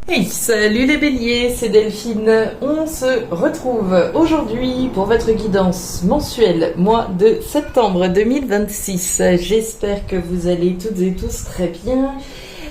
Hey, salut les béliers, c'est Delphine. On se retrouve aujourd'hui pour votre guidance mensuelle, mois de septembre 2026. J'espère que vous allez toutes et tous très bien.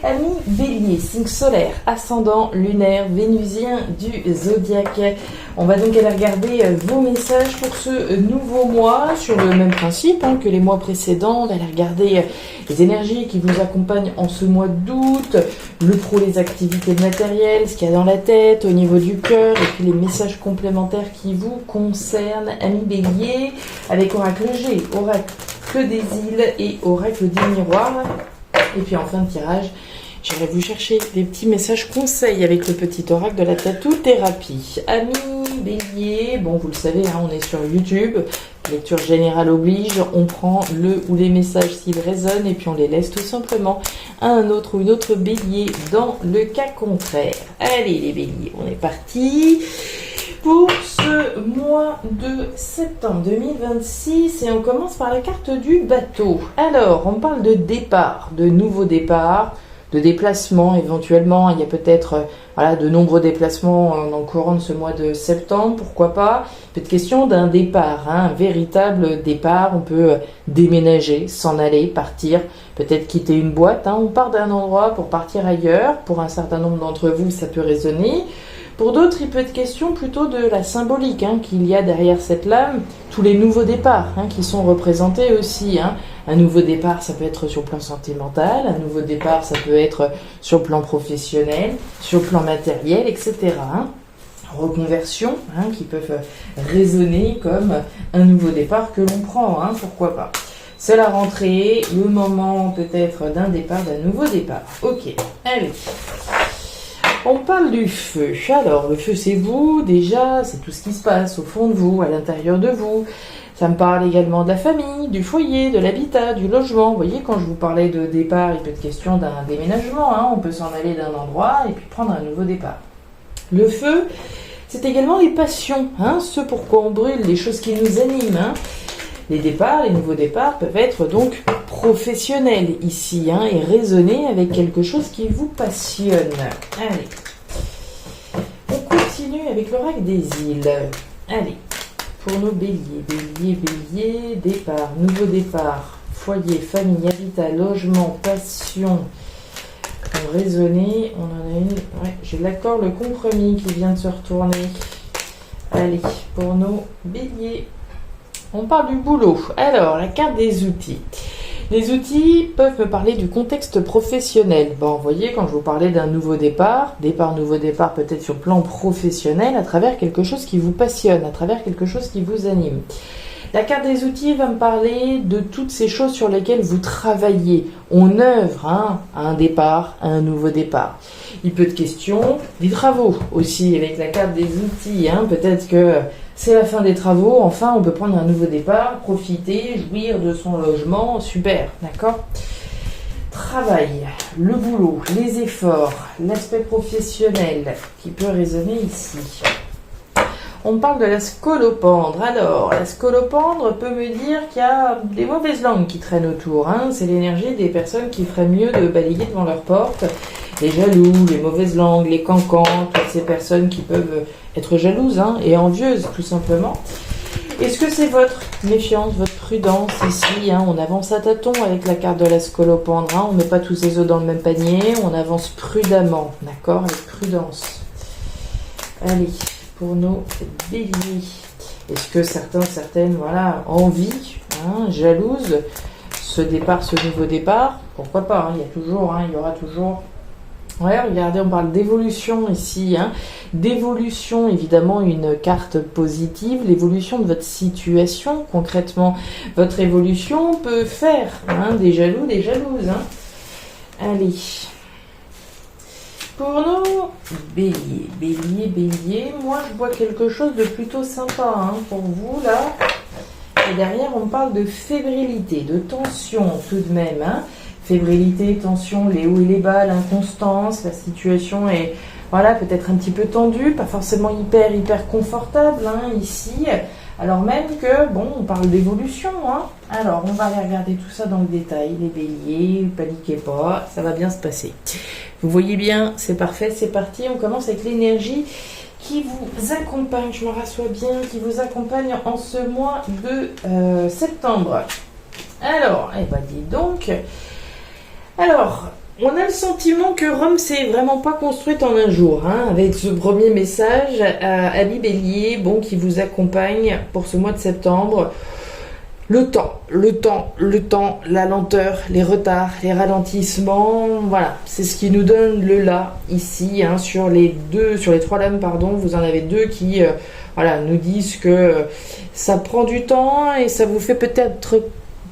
Amis bélier, signe solaire, ascendant lunaire, vénusien du zodiaque. On va donc aller regarder vos messages pour ce nouveau mois sur le même principe que les mois précédents. On va aller regarder les énergies qui vous accompagnent en ce mois d'août, le pro, les activités matérielles, ce qu'il y a dans la tête, au niveau du cœur, et puis les messages complémentaires qui vous concernent, amis bélier, avec oracle G, oracle des îles et oracle du miroir. Et puis en fin de tirage, j'irai vous chercher des petits messages conseils avec le petit oracle de la tatou-thérapie. Amis bélier, bon vous le savez, on est sur YouTube, lecture générale oblige, on prend le ou les messages s'ils résonnent et puis on les laisse tout simplement à un autre ou une autre bélier dans le cas contraire. Allez les béliers, on est parti pour ce mois de septembre 2026 et on commence par la carte du bateau. Alors, on parle de départ, de nouveaux départs, de déplacements éventuellement. Il y a peut-être de nombreux déplacements dans le courant de ce mois de septembre, pourquoi pas. Peut être question d'un départ, un véritable départ. On peut déménager, s'en aller, partir, peut-être quitter une boîte. On part d'un endroit pour partir ailleurs. Pour un certain nombre d'entre vous, ça peut résonner. Pour d'autres, il peut être question plutôt de la symbolique qu'il y a derrière cette lame, tous les nouveaux départs qui sont représentés aussi. Un nouveau départ, ça peut être sur le plan sentimental, un nouveau départ, ça peut être sur le plan professionnel, sur le plan matériel, etc. Reconversion, qui peuvent résonner comme un nouveau départ que l'on prend, pourquoi pas. C'est la rentrée, le moment peut-être d'un départ, d'un nouveau départ. Ok, allez. On parle du feu. Alors, le feu, c'est vous, déjà, c'est tout ce qui se passe au fond de vous, à l'intérieur de vous. Ça me parle également de la famille, du foyer, de l'habitat, du logement. Vous voyez, quand je vous parlais de départ, il peut être question d'un déménagement. On peut s'en aller d'un endroit et puis prendre un nouveau départ. Le feu, c'est également les passions, ce pourquoi on brûle, les choses qui nous animent. Les départs, les nouveaux départs peuvent être donc professionnels ici et résonner avec quelque chose qui vous passionne. Allez, on continue avec l'oracle des îles. Allez, pour nos béliers, départ, nouveau départ, foyer, famille, habitat, logement, passion. On résonner, on en a une. Ouais, j'ai l'accord, le compromis qui vient de se retourner. Allez, pour nos béliers. On parle du boulot. Alors, la carte des outils. Les outils peuvent me parler du contexte professionnel. Bon, vous voyez, quand je vous parlais d'un nouveau départ, nouveau départ peut-être sur le plan professionnel, à travers quelque chose qui vous passionne, à travers quelque chose qui vous anime. La carte des outils va me parler de toutes ces choses sur lesquelles vous travaillez. On œuvre à un départ, à un nouveau départ. Il peut être question des travaux aussi, avec la carte des outils. Peut-être que c'est la fin des travaux, enfin on peut prendre un nouveau départ, profiter, jouir de son logement, super, d'accord ? Travail, le boulot, les efforts, l'aspect professionnel qui peut résonner ici. On parle de la scolopendre. Alors, la scolopendre peut me dire qu'il y a des mauvaises langues qui traînent autour. C'est l'énergie des personnes qui feraient mieux de balayer devant leur porte. Les jaloux, les mauvaises langues, les cancans, toutes ces personnes qui peuvent être jalouses et envieuses, tout simplement. Est-ce que c'est votre méfiance, votre prudence ici On avance à tâtons avec la carte de la scolopendre. On ne met pas tous ses œufs dans le même panier. On avance prudemment, d'accord ? Avec prudence. Allez. Pour nos béliers. Est-ce que certaines, envie, jalouses, ce nouveau départ, pourquoi pas, il y aura toujours. Ouais, regardez, on parle d'évolution ici, d'évolution, évidemment, une carte positive, l'évolution de votre situation, concrètement, votre évolution peut faire, des jaloux, des jalouses, Allez. Pour nos béliers, moi je vois quelque chose de plutôt sympa pour vous là. Et derrière on parle de fébrilité, de tension tout de même. Fébrilité, tension, les hauts et les bas, l'inconstance, la situation est peut-être un petit peu tendue, pas forcément hyper confortable ici. Alors même que, on parle d'évolution, Alors, on va aller regarder tout ça dans le détail. Les béliers, paniquez pas, ça va bien se passer. Vous voyez bien, c'est parfait, c'est parti. On commence avec l'énergie qui vous accompagne, je me rassois bien, qui vous accompagne en ce mois de septembre. Alors, eh ben dis donc. Alors, on a le sentiment que Rome s'est vraiment pas construite en un jour, hein, avec ce premier message à Ami Bélier, bon, qui vous accompagne pour ce mois de septembre. Le temps, la lenteur, les retards, les ralentissements, voilà, c'est ce qui nous donne le là, ici, hein, sur les trois lames, pardon, vous en avez deux qui, voilà, nous disent que ça prend du temps et ça vous fait peut-être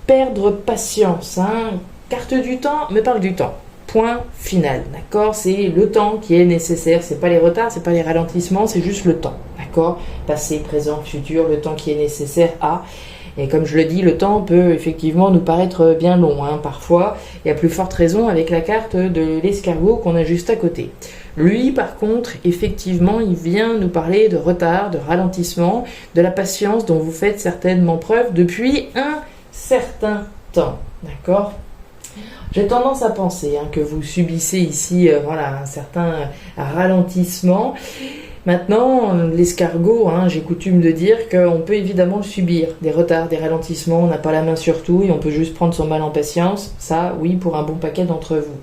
perdre patience, hein, carte du temps, me parle du temps. Point final, d'accord? C'est le temps qui est nécessaire, c'est pas les retards, c'est pas les ralentissements, c'est juste le temps, d'accord? Passé, présent, futur, le temps qui est nécessaire à... Et comme je le dis, le temps peut effectivement nous paraître bien long, hein, parfois, et à plus forte raison avec la carte de l'escargot qu'on a juste à côté. Lui, par contre, effectivement, il vient nous parler de retard, de ralentissement, de la patience dont vous faites certainement preuve depuis un certain temps, d'accord? J'ai tendance à penser que vous subissez ici voilà, un certain ralentissement. Maintenant, l'escargot, j'ai coutume de dire qu'on peut évidemment le subir. Des retards, des ralentissements, on n'a pas la main sur tout et on peut juste prendre son mal en patience. Ça, oui, pour un bon paquet d'entre vous.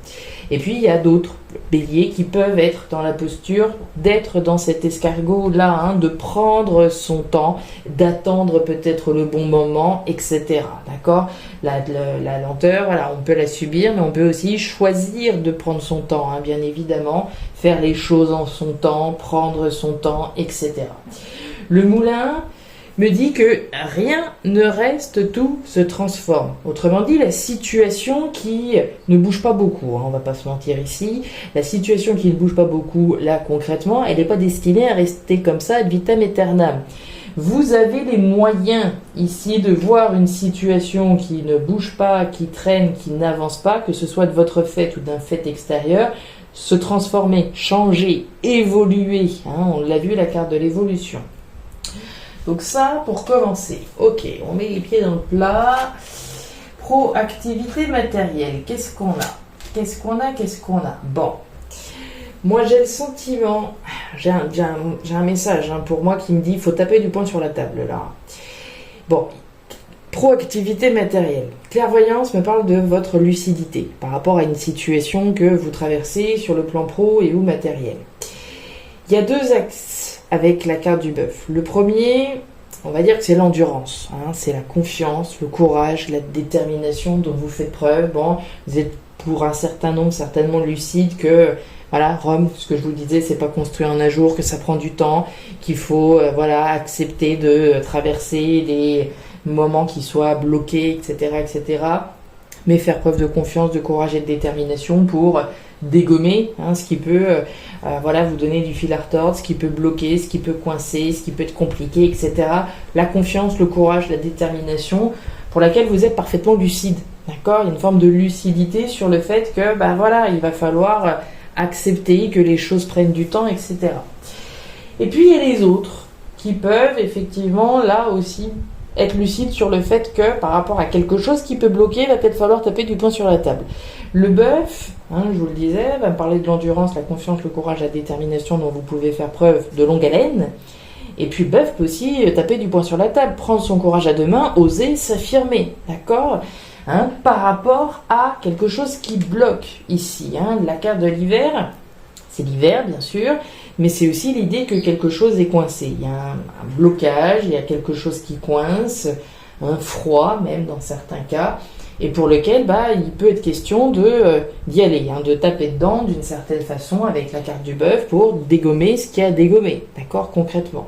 Et puis, il y a d'autres béliers qui peuvent être dans la posture d'être dans cet escargot-là, de prendre son temps, d'attendre peut-être le bon moment, etc. D'accord ? La lenteur, voilà, on peut la subir, mais on peut aussi choisir de prendre son temps, bien évidemment, faire les choses en son temps, prendre son temps, etc. Le moulin me dit que rien ne reste, tout se transforme. Autrement dit, la situation qui ne bouge pas beaucoup, on va pas se mentir ici, la situation qui ne bouge pas beaucoup, là concrètement, elle n'est pas destinée à rester comme ça ad vitam aeternam. Vous avez les moyens ici de voir une situation qui ne bouge pas, qui traîne, qui n'avance pas, que ce soit de votre fait ou d'un fait extérieur, se transformer, changer, évoluer. On l'a vu, la carte de l'évolution. Donc ça, pour commencer. Ok, on met les pieds dans le plat. Proactivité matérielle. Qu'est-ce qu'on a? Qu'est-ce qu'on a? Bon. Moi, j'ai le sentiment... J'ai un message pour moi qui me dit il faut taper du poing sur la table, là. Bon. Proactivité matérielle. Clairvoyance me parle de votre lucidité par rapport à une situation que vous traversez sur le plan pro et ou matériel. Il y a deux axes avec la carte du bœuf. Le premier, on va dire que c'est l'endurance, c'est la confiance, le courage, la détermination dont vous faites preuve. Bon, vous êtes pour un certain nombre certainement lucide que voilà, Rome, ce que je vous disais, c'est pas construit en un jour, que ça prend du temps, qu'il faut accepter de traverser des moments qui soient bloqués, etc., etc. Mais faire preuve de confiance, de courage et de détermination pour dégommer ce qui peut vous donner du fil à retordre, ce qui peut bloquer, ce qui peut coincer, ce qui peut être compliqué, etc. La confiance, le courage, la détermination pour laquelle vous êtes parfaitement lucide. D'accord ? Il y a une forme de lucidité sur le fait que il va falloir accepter que les choses prennent du temps, etc. Et puis il y a les autres qui peuvent effectivement là aussi être lucide sur le fait que par rapport à quelque chose qui peut bloquer, il va peut-être falloir taper du poing sur la table. Le bœuf, je vous le disais, va me parler de l'endurance, la confiance, le courage, la détermination dont vous pouvez faire preuve de longue haleine. Et puis bœuf peut aussi taper du poing sur la table, prendre son courage à deux mains, oser s'affirmer, d'accord ? Par rapport à quelque chose qui bloque ici. La carte de l'hiver, c'est l'hiver bien sûr, mais c'est aussi l'idée que quelque chose est coincé. Il y a un blocage, il y a quelque chose qui coince, un froid même dans certains cas, et pour lequel il peut être question d'y aller, de taper dedans d'une certaine façon avec la carte du bœuf pour dégommer ce qu'il y a à dégommer, d'accord, concrètement.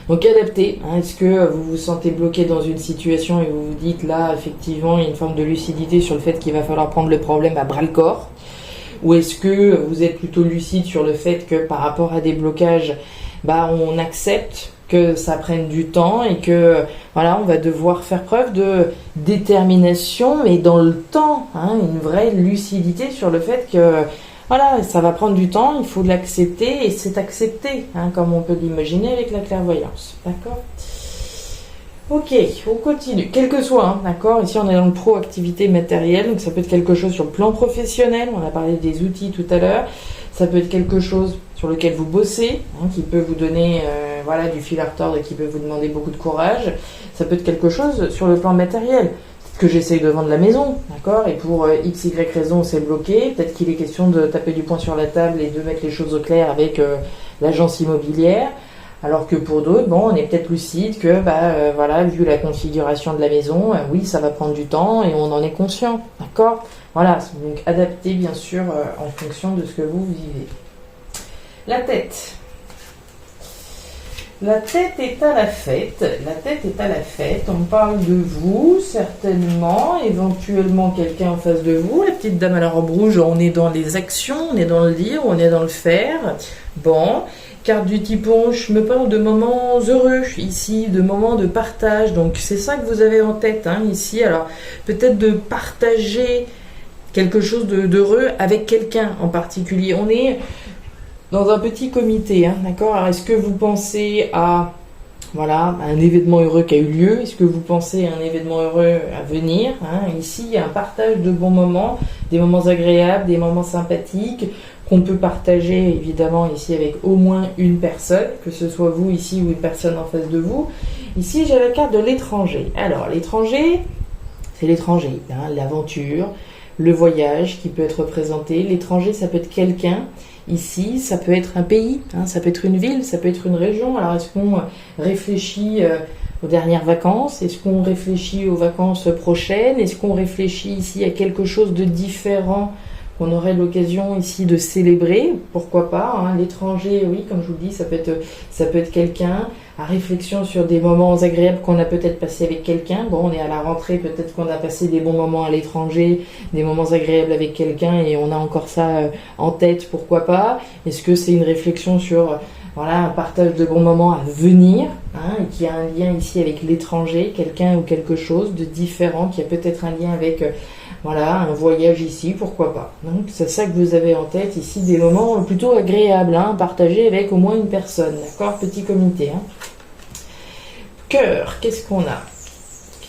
Donc adaptez, est-ce que vous vous sentez bloqué dans une situation et vous vous dites là effectivement il y a une forme de lucidité sur le fait qu'il va falloir prendre le problème à bras le corps, ou est-ce que vous êtes plutôt lucide sur le fait que par rapport à des blocages on accepte que ça prenne du temps et que on va devoir faire preuve de détermination mais dans le temps, une vraie lucidité sur le fait que ça va prendre du temps, il faut l'accepter, et c'est accepté, comme on peut l'imaginer avec la clairvoyance. D'accord ? Ok, on continue. Quel que soit, hein, d'accord. Ici, on est dans le proactivité matérielle, donc ça peut être quelque chose sur le plan professionnel. On a parlé des outils tout à l'heure. Ça peut être quelque chose sur lequel vous bossez, hein, qui peut vous donner voilà, du fil à retordre et qui peut vous demander beaucoup de courage. Ça peut être quelque chose sur le plan matériel. Peut-être que j'essaye de vendre la maison, d'accord, et pour x, y raison, c'est bloqué. Peut-être qu'il est question de taper du poing sur la table et de mettre les choses au clair avec l'agence immobilière. Alors que pour d'autres, bon, on est peut-être lucide que, voilà, vu la configuration de la maison, oui, ça va prendre du temps et on en est conscient, d'accord? Voilà, donc adapté bien sûr en fonction de ce que vous vivez. La tête. La tête est à la fête. La tête est à la fête. On parle de vous, certainement, éventuellement quelqu'un en face de vous. La petite dame à la robe rouge, on est dans les actions, on est dans le dire, on est dans le faire. Bon. Carte du type onche me parle de moments heureux ici, de moments de partage. Donc c'est ça que vous avez en tête hein, ici. Alors peut-être de partager quelque chose d'heureux avec quelqu'un en particulier. On est dans un petit comité, hein, d'accord? Alors est-ce que vous pensez à voilà, un événement heureux qui a eu lieu? Est-ce que vous pensez à un événement heureux à venir hein? Ici, il y a un partage de bons moments, des moments agréables, des moments sympathiques qu'on peut partager évidemment ici avec au moins une personne, que ce soit vous ici ou une personne en face de vous. Ici, j'ai la carte de l'étranger. Alors, l'étranger, c'est l'étranger, hein, l'aventure, le voyage qui peut être représenté. L'étranger, ça peut être quelqu'un. Ici, ça peut être un pays, hein, ça peut être une ville, ça peut être une région. Alors, est-ce qu'on réfléchit aux dernières vacances? Est-ce qu'on réfléchit aux vacances prochaines? Est-ce qu'on réfléchit ici à quelque chose de différent qu'on aurait l'occasion ici de célébrer? Pourquoi pas hein, l'étranger, oui, comme je vous le dis, ça peut être quelqu'un. À réflexion sur des moments agréables qu'on a peut-être passé avec quelqu'un. Bon, on est à la rentrée, peut-être qu'on a passé des bons moments à l'étranger, des moments agréables avec quelqu'un et on a encore ça en tête, pourquoi pas? Est-ce que c'est une réflexion sur voilà, un partage de bons moments à venir hein, et qui a un lien ici avec l'étranger, quelqu'un ou quelque chose de différent, qui a peut-être un lien avec voilà, un voyage ici, pourquoi pas. Donc c'est ça que vous avez en tête ici, des moments plutôt agréables, hein, partagés avec au moins une personne, d'accord? Petit comité. Hein. Cœur, qu'est-ce qu'on a?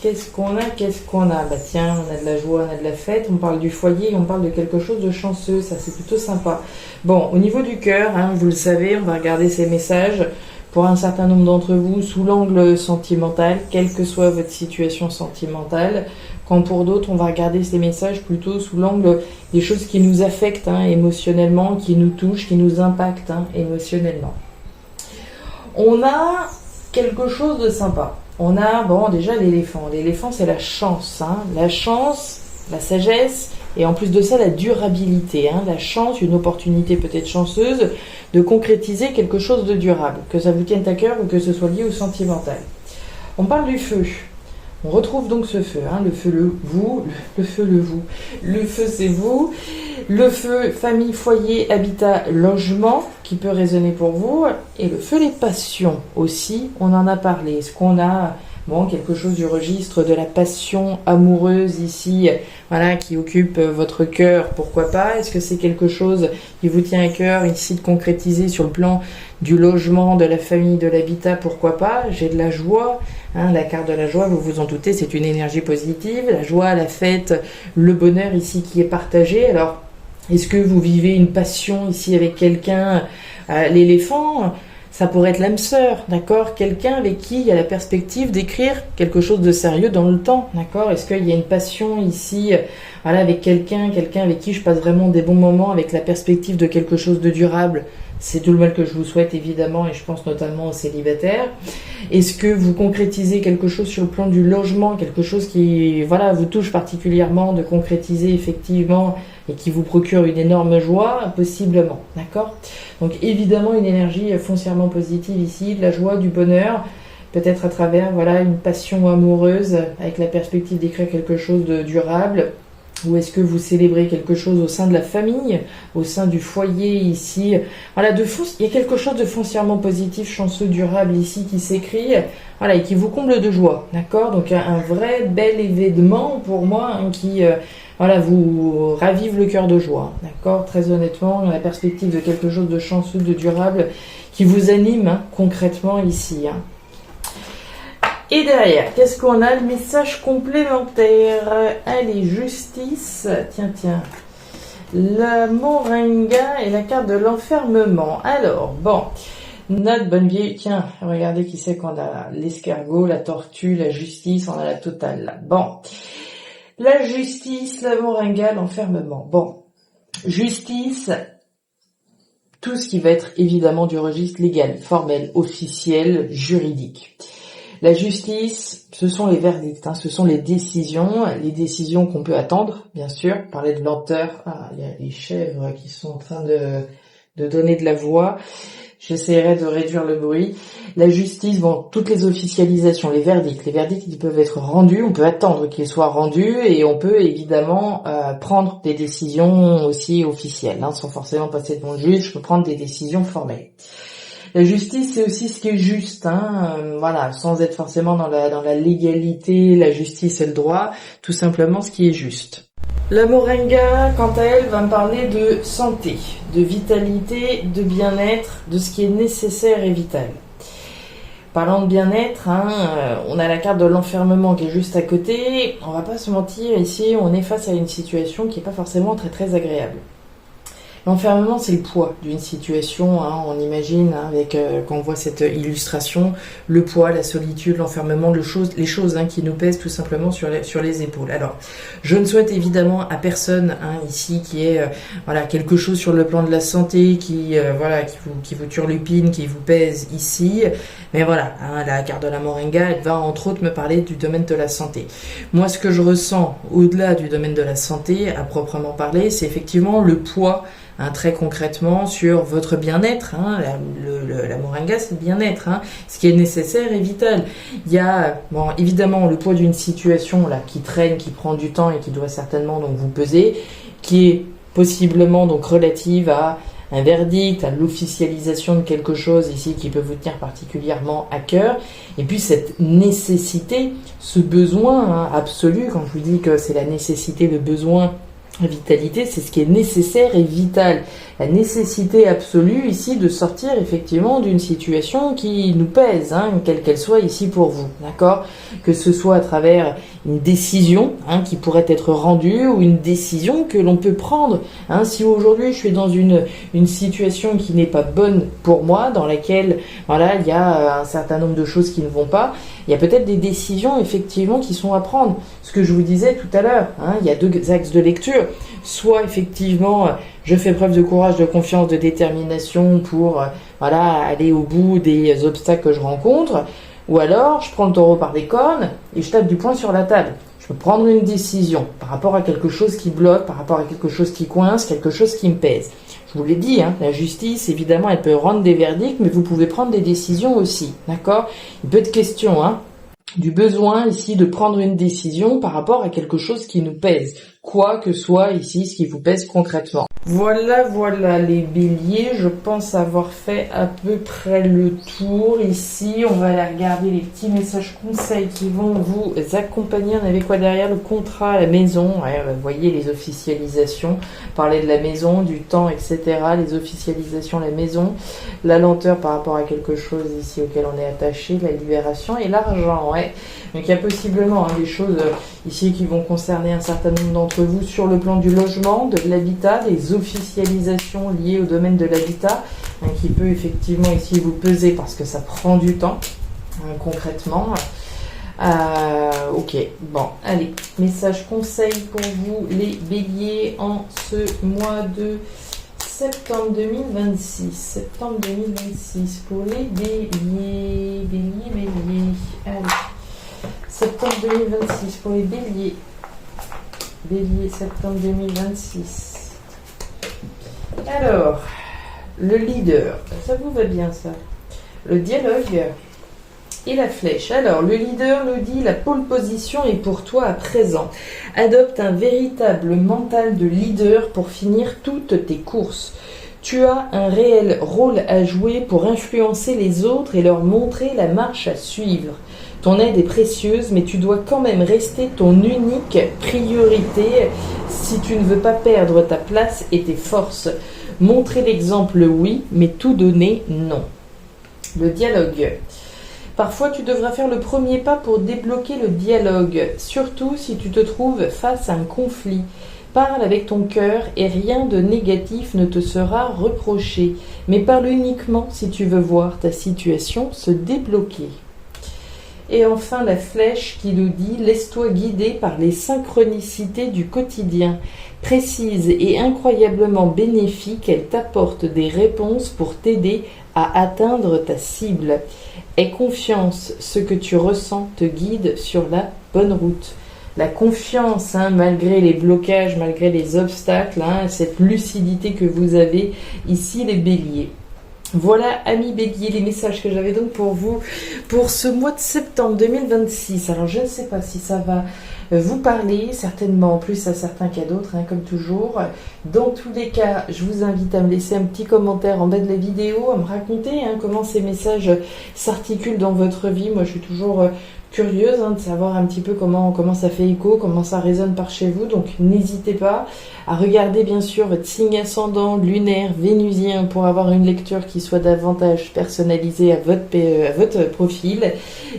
Qu'est-ce qu'on a? Bah tiens, on a de la joie, on a de la fête, on parle du foyer, on parle de quelque chose de chanceux, ça c'est plutôt sympa. Bon, au niveau du cœur, hein, vous le savez, on va regarder ces messages pour un certain nombre d'entre vous sous l'angle sentimental, quelle que soit votre situation sentimentale, quand pour d'autres, on va regarder ces messages plutôt sous l'angle des choses qui nous affectent hein, émotionnellement, qui nous touchent, qui nous impactent hein, émotionnellement. On a quelque chose de sympa. On a, bon, déjà l'éléphant. L'éléphant, c'est la chance. Hein. La chance, la sagesse, et en plus de ça, la durabilité. Hein. La chance, une opportunité peut-être chanceuse de concrétiser quelque chose de durable. Que ça vous tienne à cœur ou que ce soit lié au sentimental. On parle du feu. On retrouve donc ce feu, hein, le feu, le vous, le feu, le vous. Le feu, c'est vous. Le feu, famille, foyer, habitat, logement, qui peut résonner pour vous. Et le feu, les passions aussi, on en a parlé. Est-ce qu'on a bon, quelque chose du registre de la passion amoureuse ici, voilà, qui occupe votre cœur, pourquoi pas? Est-ce que c'est quelque chose qui vous tient à cœur ici de concrétiser sur le plan du logement, de la famille, de l'habitat, pourquoi pas? J'ai de la joie. Hein, la carte de la joie, vous vous en doutez, c'est une énergie positive. La joie, la fête, le bonheur ici qui est partagé. Alors, est-ce que vous vivez une passion ici avec quelqu'un? L'éléphant, ça pourrait être l'âme sœur, d'accord? Quelqu'un avec qui il y a la perspective d'écrire quelque chose de sérieux dans le temps, d'accord? Est-ce qu'il y a une passion ici, voilà, avec quelqu'un avec qui je passe vraiment des bons moments, avec la perspective de quelque chose de durable? C'est tout le mal que je vous souhaite évidemment et je pense notamment aux célibataires. Est-ce que vous concrétisez quelque chose sur le plan du logement, quelque chose qui voilà, vous touche particulièrement de concrétiser effectivement et qui vous procure une énorme joie? Possiblement, d'accord? Donc évidemment une énergie foncièrement positive ici, de la joie, du bonheur, peut-être à travers voilà, une passion amoureuse avec la perspective d'écrire quelque chose de durable. Ou est-ce que vous célébrez quelque chose au sein de la famille, au sein du foyer ici? Voilà, il y a quelque chose de foncièrement positif, chanceux, durable ici qui s'écrit, voilà, et qui vous comble de joie, d'accord? Donc un vrai bel événement pour moi hein, qui voilà, vous ravive le cœur de joie, d'accord? Très honnêtement, la perspective de quelque chose de chanceux, de durable, qui vous anime hein, concrètement ici. Hein. Et derrière, qu'est-ce qu'on a? Le message complémentaire. Allez, justice. Tiens. La moringa et la carte de l'enfermement. Alors, bon, notre bonne vieille, tiens, regardez qui c'est qu'on a là. L'escargot, la tortue, la justice, on a la totale là. Bon, la justice, la moringa, l'enfermement. Bon, justice, tout ce qui va être évidemment du registre légal, formel, officiel, juridique. La justice, ce sont les verdicts, ce sont les décisions qu'on peut attendre, bien sûr. Parler de lenteur, il y a les chèvres qui sont en train de donner de la voix. J'essaierai de réduire le bruit. La justice, bon, toutes les officialisations, les verdicts ils peuvent être rendus, on peut attendre qu'ils soient rendus et on peut évidemment prendre des décisions aussi officielles, sans forcément passer devant le juge, je peux prendre des décisions formelles. La justice, c'est aussi ce qui est juste, voilà, sans être forcément dans la légalité, la justice et le droit, tout simplement ce qui est juste. La moringa, quant à elle, va me parler de santé, de vitalité, de bien-être, de ce qui est nécessaire et vital. Parlant de bien-être, on a la carte de l'enfermement qui est juste à côté. On va pas se mentir, ici, on est face à une situation qui est pas forcément très très agréable. L'enfermement, c'est le poids d'une situation, on imagine, avec quand on voit cette illustration, le poids, la solitude, l'enfermement, les choses qui nous pèsent tout simplement sur les épaules. Alors, je ne souhaite évidemment à personne ici qui ait quelque chose sur le plan de la santé, qui vous turlupine, qui vous pèse ici, mais voilà, la carte de la moringa, elle va entre autres me parler du domaine de la santé. Moi, ce que je ressens au-delà du domaine de la santé, à proprement parler, c'est effectivement le poids, très concrètement sur votre bien-être. La moringa, c'est le bien-être, ce qui est nécessaire et vital. Il y a évidemment le poids d'une situation là qui traîne, qui prend du temps et qui doit certainement donc vous peser, qui est possiblement donc relative à un verdict, à l'officialisation de quelque chose ici qui peut vous tenir particulièrement à cœur, et puis cette nécessité, ce besoin absolu, quand je vous dis que c'est la nécessité, le besoin, la vitalité, c'est ce qui est nécessaire et vital. La nécessité absolue ici de sortir effectivement d'une situation qui nous pèse, quelle qu'elle soit ici pour vous, d'accord? Que ce soit à travers une décision qui pourrait être rendue ou une décision que l'on peut prendre. Si aujourd'hui je suis dans une situation qui n'est pas bonne pour moi, dans laquelle il y a un certain nombre de choses qui ne vont pas, il y a peut-être des décisions effectivement qui sont à prendre. Ce que je vous disais tout à l'heure, il y a deux axes de lecture. Soit effectivement je fais preuve de courage, de confiance, de détermination pour aller au bout des obstacles que je rencontre, ou alors je prends le taureau par les cornes et je tape du poing sur la table. Je peux prendre une décision par rapport à quelque chose qui bloque, par rapport à quelque chose qui coince, quelque chose qui me pèse. Je vous l'ai dit, la justice, évidemment, elle peut rendre des verdicts, mais vous pouvez prendre des décisions aussi, d'accord? Il peut être question, du besoin ici de prendre une décision par rapport à quelque chose qui nous pèse, quoi que soit ici ce qui vous pèse concrètement. Voilà les béliers, je pense avoir fait à peu près le tour ici. On va aller regarder les petits messages conseils qui vont vous accompagner. On avait quoi derrière? Le contrat, la maison, vous voyez les officialisations, parler de la maison, du temps, etc. Les officialisations, la maison, la lenteur par rapport à quelque chose ici auquel on est attaché, la libération et l'argent, Donc il y a possiblement des choses ici qui vont concerner un certain nombre d'entre vous sur le plan du logement, de l'habitat, des officialisations liées au domaine de l'habitat, qui peut effectivement ici vous peser parce que ça prend du temps, concrètement. Ok, bon, allez, message conseil pour vous les béliers en ce mois de septembre 2026. Septembre 2026 pour les béliers, allez. Septembre 2026 pour les béliers. Bélier, septembre 2026. Alors, le leader, ça vous va bien ça? Le dialogue et la flèche. Alors, le leader nous dit la pole position est pour toi à présent. Adopte un véritable mental de leader pour finir toutes tes courses. Tu as un réel rôle à jouer pour influencer les autres et leur montrer la marche à suivre. Ton aide est précieuse, mais tu dois quand même rester ton unique priorité si tu ne veux pas perdre ta place et tes forces. Montrer l'exemple, oui, mais tout donner, non. Le dialogue. Parfois, tu devras faire le premier pas pour débloquer le dialogue, surtout si tu te trouves face à un conflit. Parle avec ton cœur et rien de négatif ne te sera reproché, mais parle uniquement si tu veux voir ta situation se débloquer. Et enfin, la flèche qui nous dit « Laisse-toi guider par les synchronicités du quotidien. Précise et incroyablement bénéfique, elle t'apporte des réponses pour t'aider à atteindre ta cible. Aie confiance, ce que tu ressens te guide sur la bonne route. » La confiance, malgré les blocages, malgré les obstacles, cette lucidité que vous avez ici, les béliers. Voilà, amis béliers, les messages que j'avais donc pour vous pour ce mois de septembre 2026. Alors, je ne sais pas si ça va vous parler, certainement plus à certains qu'à d'autres, comme toujours. Dans tous les cas, je vous invite à me laisser un petit commentaire en bas de la vidéo, à me raconter comment ces messages s'articulent dans votre vie. Moi, je suis toujours curieuse de savoir un petit peu comment ça fait écho, comment ça résonne par chez vous. Donc, n'hésitez pas à regarder bien sûr votre signe ascendant, lunaire, vénusien pour avoir une lecture qui soit davantage personnalisée à votre profil.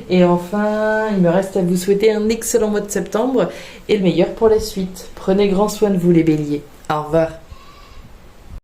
Et enfin, il me reste à vous souhaiter un excellent mois de septembre et le meilleur pour la suite. Prenez grand soin de vous les béliers. Au revoir.